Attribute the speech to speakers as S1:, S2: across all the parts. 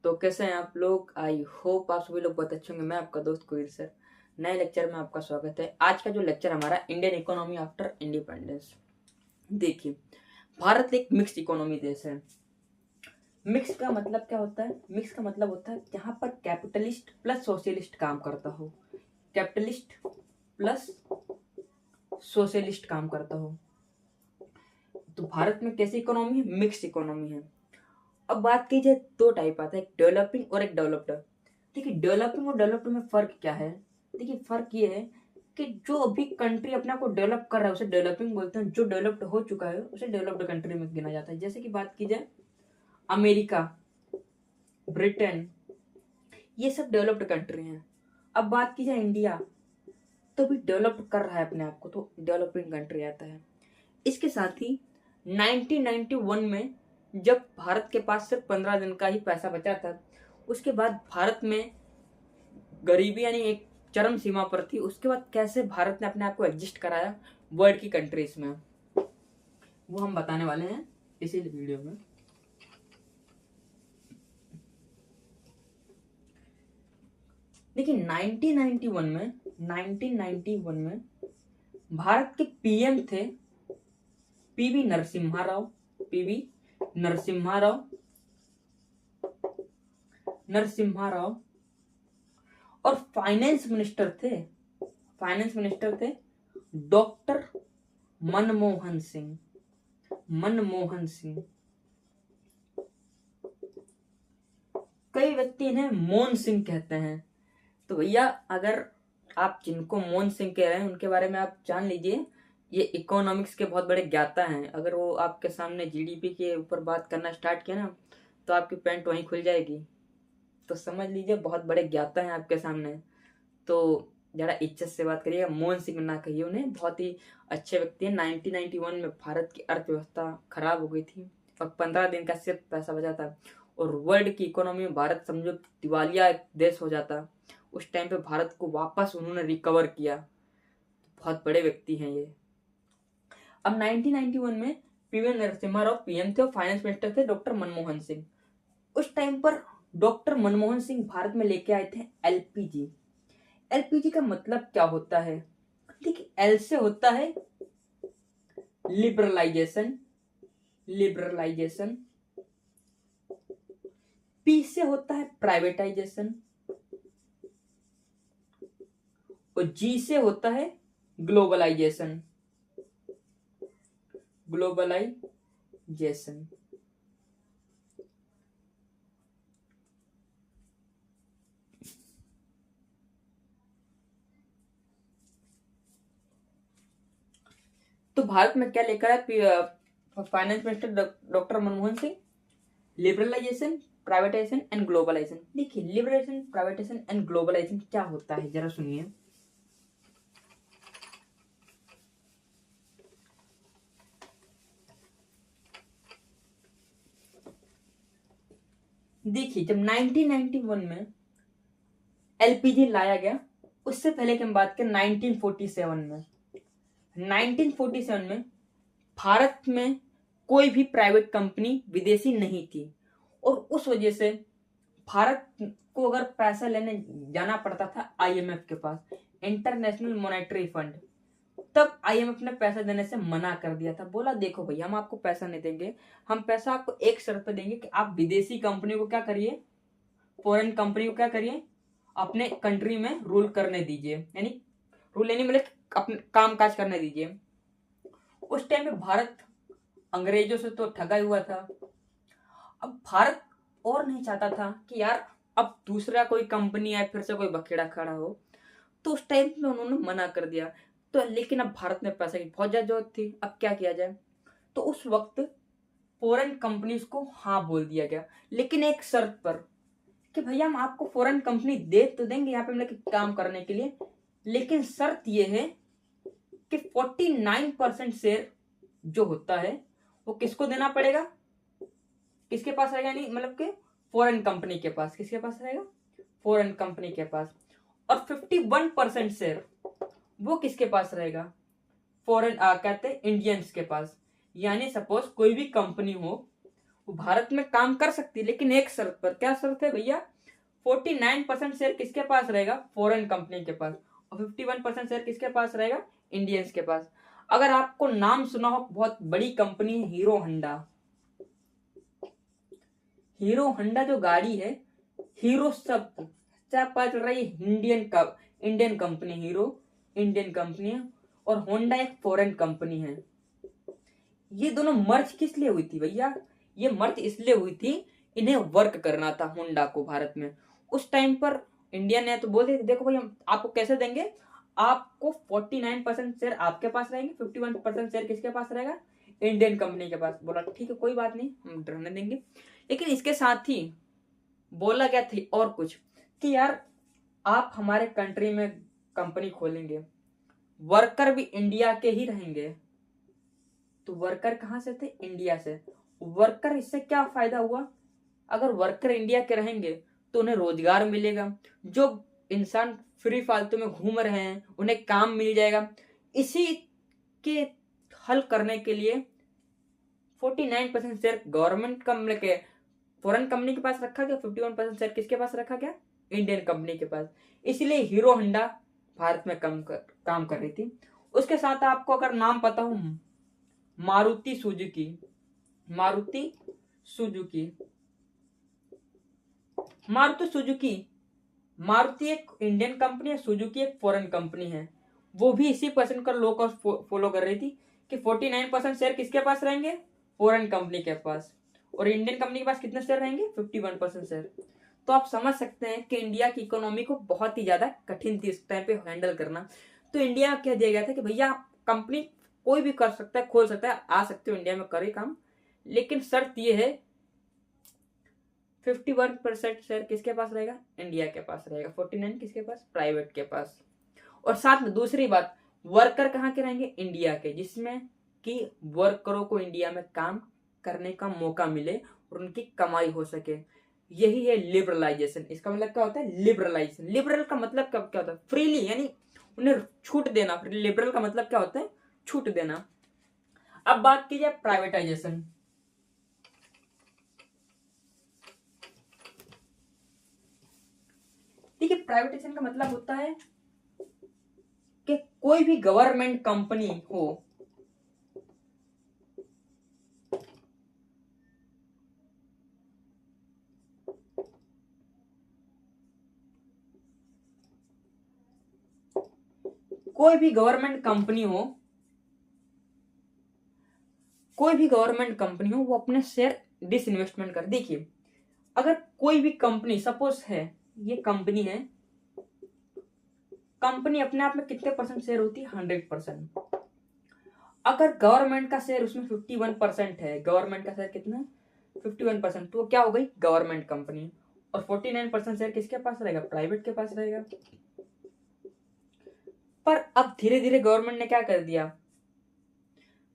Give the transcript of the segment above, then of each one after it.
S1: तो कैसे हैं आप लोग। आई होप आप सभी लोग बहुत अच्छे होंगे। मैं आपका दोस्त कोविर सर, नए लेक्चर में आपका स्वागत है। आज का जो लेक्चर हमारा इंडियन इकोनॉमी आफ्टर इंडिपेंडेंस। देखिए, भारत एक मिक्स्ड इकोनॉमी देश है। मिक्स का मतलब क्या होता है? मिक्स का मतलब होता है जहां पर कैपिटलिस्ट प्लस सोशलिस्ट काम करता हो। कैपिटलिस्ट प्लस सोशलिस्ट काम करता हो। तो भारत में कैसी इकोनॉमी है? मिक्स्ड इकोनॉमी है। अब बात की जाए, दो टाइप आता है, एक डेवलपिंग और एक डेवलप्ड। देखिए, डेवलपिंग और डेवलप्ड में फर्क क्या है? देखिए, फर्क ये है कि जो अभी कंट्री अपने आप को डेवलप कर रहा है उसे डेवलपिंग बोलते हैं, जो डेवलप्ड हो चुका है उसे डेवलप्ड कंट्री में गिना जाता है। जैसे कि बात की जाए, अमेरिका, ब्रिटेन, ये सब डेवलप्ड कंट्री हैं। अब बात की जाए इंडिया, तो भी डेवलप्ड कर रहा है अपने आप को, तो डेवलपिंग कंट्री आता है। इसके साथ ही 1991 में जब भारत के पास सिर्फ 15 दिन का ही पैसा बचा था, उसके बाद भारत में गरीबी यानी एक चरम सीमा पर थी। उसके बाद कैसे भारत ने अपने आप को एडजस्ट कराया वर्ल्ड की कंट्रीज में, वो हम बताने वाले हैं इसी वीडियो में। देखिए, 1991 में भारत के पीएम थे पीवी नरसिम्हा राव। पीवी नरसिम्हा राव और फाइनेंस मिनिस्टर थे डॉक्टर मनमोहन सिंह। कई व्यक्ति इन्हें मोहन सिंह कहते हैं। तो भैया, अगर आप जिनको मोहन सिंह कह रहे हैं उनके बारे में आप जान लीजिए, ये इकोनॉमिक्स के बहुत बड़े ज्ञाता हैं। अगर वो आपके सामने जीडीपी के ऊपर बात करना स्टार्ट किया ना, तो आपकी पैंट वहीं खुल जाएगी। तो समझ लीजिए, बहुत बड़े ज्ञाता हैं आपके सामने। तो जरा इज्जत से बात करिएगा, मोहन सिंह ना कहिए उन्हें। बहुत ही अच्छे व्यक्ति हैं। 1991 में भारत की अर्थव्यवस्था खराब हो गई थी और 15 दिन का सिर्फ पैसा बचा था, और वर्ल्ड की इकोनॉमी में भारत समझो दिवालिया देश हो जाता। उस टाइम पे भारत को वापस उन्होंने रिकवर किया। बहुत बड़े व्यक्ति हैं ये। अब 1991 में पीवी नरसिम्हा राव पीएम थे और फाइनेंस मिनिस्टर थे डॉक्टर मनमोहन सिंह। उस टाइम पर डॉक्टर मनमोहन सिंह भारत में लेके आए थे एलपीजी। एलपीजी का मतलब क्या होता है? देखिए, एल से होता है लिबरलाइजेशन, पी से होता है प्राइवेटाइजेशन, और जी से होता है ग्लोबलाइजेशन। तो भारत में क्या लेकर आया finance minister doctor Manmohan Singh? Liberalisation, privatisation and globalisation. देखिए, लिबरलाइजेशन, प्राइवेटाइजेशन एंड ग्लोबलाइजेशन क्या होता है, जरा सुनिए। देखिए, जब 1991 में एलपीजी लाया गया, उससे पहले की हम बात करें 1947 में भारत में कोई भी प्राइवेट कंपनी विदेशी नहीं थी, और उस वजह से भारत को अगर पैसा लेने जाना पड़ता था आईएमएफ के पास, इंटरनेशनल मॉनेटरी फंड, तब आईएमएफ ने पैसा देने से मना कर दिया था। बोला, देखो भैया, हम आपको पैसा नहीं देंगे, हम पैसा आपको एक शर्त पे देंगे कि आप विदेशी कंपनी को क्या करिए, फॉरेन कंपनी को क्या करिए, अपने कंट्री में रूल करने दीजिए, यानी रूल यानी मतलब अपने काम काज करने दीजिए। उस टाइम में भारत अंग्रेजों से तो ठगा हुआ था। अब भारत और नहीं चाहता था कि यार अब दूसरा कोई कंपनी आए, फिर से कोई बखेड़ा खड़ा हो। तो उस टाइम में उन्होंने मना कर दिया। तो लेकिन अब भारत में पैसे की बहुत ज्यादा जरूरत थी, अब क्या किया जाए? तो उस वक्त फॉरेन कंपनीज को हाँ बोल दिया गया, लेकिन एक शर्त पर कि भैया, हम आपको फॉरेन कंपनी दे तो देंगे यहाँ पे मतलब काम करने के लिए, लेकिन शर्त यह है कि 49% शेयर जो होता है वो किसको देना पड़ेगा? किसके पास रहेगा? नहीं मतलब कि फॉरेन कंपनी के पास। किसके पास रहेगा? फॉरेन कंपनी के पास। और 51% शेयर वो किसके पास रहेगा? फॉरेन कहते हैं इंडियंस के पास। यानी सपोज कोई भी कंपनी हो, वो भारत में काम कर सकती है, लेकिन एक शर्त पर। क्या शर्त है भैया? 49% शेयर किसके पास रहेगा? फॉरेन कंपनी के पास। और 51% शेयर किसके पास रहेगा? इंडियंस के पास। अगर आपको नाम सुना हो, बहुत बड़ी कंपनी है हीरो होंडा। हीरो होंडा जो गाड़ी है, हीरो शब्द क्या पता चल रहा है? Indian company, hero Indian company है और होंडा एक फॉरेन कंपनी है। ये दोनों मर्ज किस लिए हुई थी भैया? ये मर्ज इसलिए हुई थी, इन्हें वर्क करना था होंडा को भारत में। उस टाइम पर इंडिया ने तो बोल दिया, देखो भाई हम आपको कैसे देंगे, आपको 49% शेयर आपके पास रहेंगे, 51% शेयर किसके पास रहेगा? इंडियन कंपनी के पास। बोला ठीक है कोई बात नहीं, हम रहने देंगे। लेकिन इसके साथ ही बोला क्या थी और कुछ, कि यार आप हमारे कंट्री में कंपनी खोलेंगे, वर्कर भी इंडिया के ही रहेंगे। तो वर्कर कहां से थे? इंडिया से। वर्कर, इससे क्या फायदा हुआ? अगर वर्कर इंडिया के रहेंगे तो उन्हें रोजगार मिलेगा। जो इंसान फ्री फालतू में घूम रहे हैं उन्हें काम मिल जाएगा। इसी के हल करने के लिए 49% शेयर गवर्नमेंट कंपनी के, फॉरेन कंपनी के पास रखा गया, 51% शेयर किसके पास रखा गया? इंडियन कंपनी के पास। इसलिए हीरो होंडा भारत में काम कर रही थी। उसके साथ आपको अगर नाम पता हो, Maruti Suzuki. Maruti Suzuki, Maruti Suzuki, Maruti एक इंडियन कंपनी है, सुजुकी एक फॉरेन कंपनी है। वो भी इसी पर्सन का लो कॉस्ट फॉलो कर रही थी कि 49% शेयर किसके पास रहेंगे? फॉरेन कंपनी के पास। और इंडियन कंपनी के पास कितने शेयर रहेंगे? 51% शेयर। तो आप समझ सकते हैं कि इंडिया की इकोनॉमी को बहुत ही ज्यादा कठिन थी इस टाइम पे हैंडल करना। तो इंडिया कह दिया गया था कि भैया कंपनी कोई भी कर सकता है, खोल सकता है, आ सकते हो इंडिया में, करे काम, लेकिन शर्त यह है 51% शेयर किसके पास रहेगा? इंडिया के पास रहेगा। 49 किसके पास? प्राइवेट के पास। और साथ में दूसरी बात, वर्कर कहाँ के रहेंगे? इंडिया के, जिसमें कि वर्करों को इंडिया में काम करने का मौका मिले और उनकी कमाई हो सके। यही है लिबरलाइजेशन। इसका मतलब क्या होता है? लिबरलाइजेशन। लिबरल का मतलब क्या होता है? फ्रीली, यानी उन्हें छूट देना। लिबरल का मतलब क्या होता है? छूट देना। अब बात की जाए प्राइवेटाइजेशन। देखिए, प्राइवेटाइजेशन का मतलब होता है कि कोई भी गवर्नमेंट कंपनी हो, कोई भी गवर्नमेंट कंपनी हो, कोई भी गवर्नमेंट कंपनी हो, वो अपने शेयर डिसइन्वेस्टमेंट कर। देखिए, अगर कोई भी कंपनी, सपोज है ये कंपनी है, कंपनी अपने आप में कितने परसेंट शेयर होती है? 100%। अगर गवर्नमेंट का शेयर उसमें 51% है, गवर्नमेंट का शेयर कितना है? 51%। तो क्या हो गई? Government company. और 49% शेयर किसके पास रहेगा? प्राइवेट के पास रहेगा। पर अब धीरे धीरे गवर्नमेंट ने क्या कर दिया?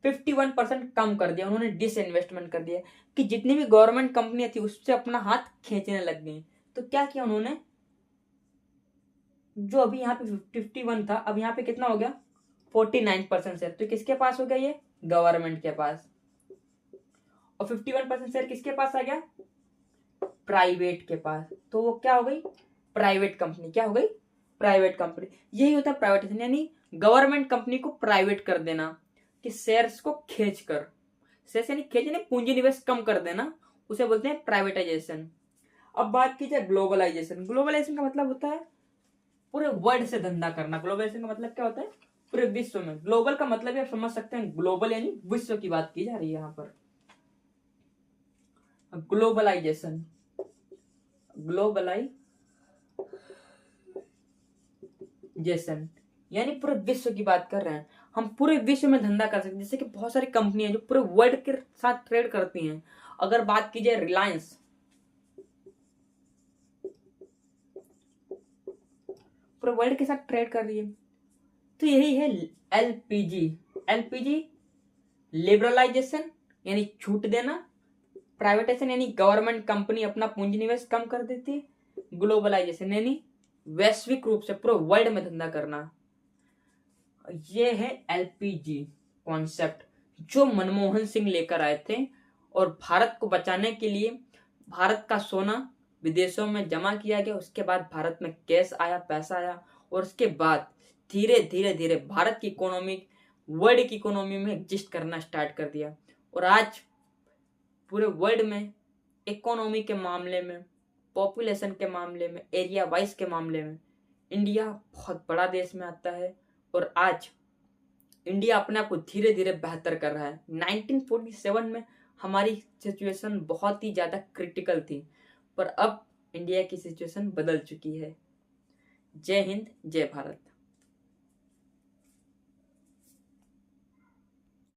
S1: 51% कम कर दिया, उन्होंने डिसइन्वेस्टमेंट कर दिया, कि जितनी भी गवर्नमेंट कंपनियां थी उससे अपना हाथ खींचने लग गई। तो क्या किया उन्होंने? जो अभी यहाँ पे 51 था, अब यहाँ पे कितना हो गया? 49% शेयर। तो किसके पास हो गया? ये गवर्नमेंट के पास। और 51% शेयर किसके पास आ गया? प्राइवेट के पास। तो वो क्या हो गई? Private company. क्या हो गई? Private company. यही होता है प्राइवेटाइजेशन, यानी गवर्नमेंट कंपनी को प्राइवेट कर देना, कि शेयर्स को खींच कर, शेयर्स यानी खींचने, पूंजी निवेश कम कर देना, उसे बोलते हैं प्राइवेटाइजेशन। अब बात की जाए ग्लोबलाइजेशन। ग्लोबलाइजेशन का मतलब होता है पूरे वर्ल्ड से धंधा करना। ग्लोबलाइजेशन का मतलब क्या होता है? पूरे विश्व में। ग्लोबल का मतलब आप समझ सकते हैं, ग्लोबल यानी विश्व की बात की जा रही है यहाँ पर। ग्लोबलाइजेशन, ग्लोबलाइजेशन यानी पूरे विश्व की बात कर रहे हैं। हम पूरे विश्व में धंधा कर सकते हैं। जैसे कि बहुत सारी कंपनियां जो पूरे वर्ल्ड के साथ ट्रेड करती हैं। अगर बात की जाए रिलायंस, पूरे वर्ल्ड के साथ ट्रेड कर रही है। तो यही है एलपीजी। एलपीजी लिबरलाइजेशन यानी छूट देना, प्राइवेटाइजेशन यानी गवर्नमेंट कंपनी अपना पूंजी निवेश कम कर देती है, ग्लोबलाइजेशन यानी वैश्विक रूप से पूरे वर्ल्ड में धंधा करना। ये है एलपीजी कॉन्सेप्ट, जो मनमोहन सिंह लेकर आए थे और भारत को बचाने के लिए भारत का सोना विदेशों में जमा किया गया। उसके बाद भारत में कैश आया, पैसा आया, और उसके बाद धीरे धीरे धीरे भारत की इकोनॉमी वर्ल्ड की इकोनॉमी में एग्जिस्ट करना स्टार्ट कर दिया। और आज पूरे वर्ल्ड में इकोनॉमी के मामले में, पॉपुलेशन के मामले में, एरिया वाइज के मामले में इंडिया बहुत बड़ा देश में आता है। और आज इंडिया अपने आप को धीरे धीरे बेहतर कर रहा है। 1947 में हमारी सिचुएशन बहुत ही ज़्यादा क्रिटिकल थी, पर अब इंडिया की सिचुएशन बदल चुकी है। जय हिंद, जय भारत।